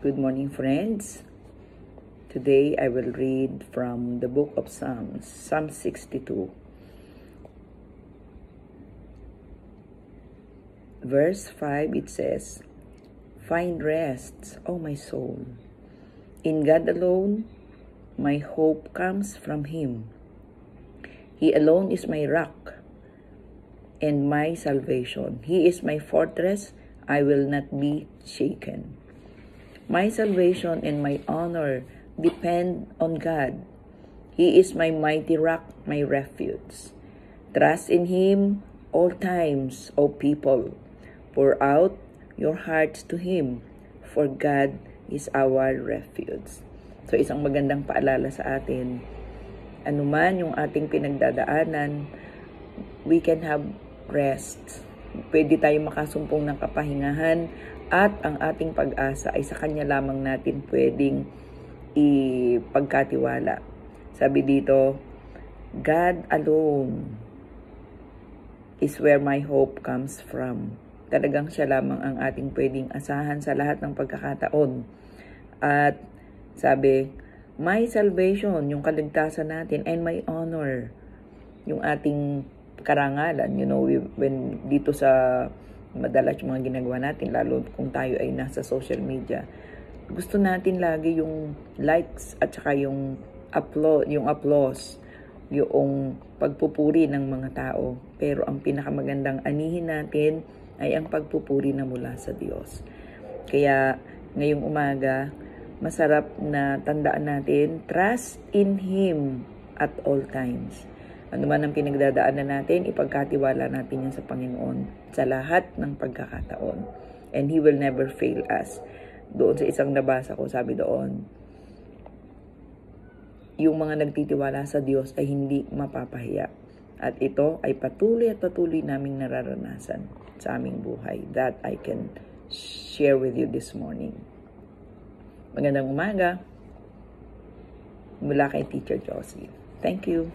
Good morning, friends. Today I will read from the book of Psalms, Psalm 62. Verse 5, it says, "Find rest, O my soul. In God alone, my hope comes from Him. He alone is my rock and my salvation. He is my fortress, I will not be shaken. My salvation and my honor depend on God. He is my mighty rock, my refuge. Trust in Him all times, O people. Pour out your hearts to Him, for God is our refuge." So isang magandang paalala sa atin, anuman yung ating pinagdadaanan, we can have rest. Pwede tayong makasumpong ng kapahingahan at ang ating pag-asa ay sa Kanya lamang natin pwedeng ipagkatiwala. Sabi dito, God alone is where my hope comes from. Talagang siya lamang ang ating pwedeng asahan sa lahat ng pagkakataon. At sabi, my salvation, yung kaligtasan natin, and my honor, yung ating karangalan. You know, when dito sa madalas yung mga ginagawa natin, lalo kung tayo ay nasa social media, gusto natin lagi yung likes at saka yung applause, yung pagpupuri ng mga tao. Pero ang pinakamagandang anihin natin ay ang pagpupuri na mula sa Diyos. Kaya ngayong umaga, masarap na tandaan natin, trust in Him at all times. Ano man ang pinagdadaanan natin, ipagkatiwala natin yan sa Panginoon sa lahat ng pagkakataon. And He will never fail us. Doon sa isang nabasa ko, sabi doon, yung mga nagtitiwala sa Diyos ay hindi mapapahiya. At ito ay patuloy at patuloy naming nararanasan sa aming buhay. That I can share with you this morning. Magandang umaga mula kay Teacher Josie. Thank you.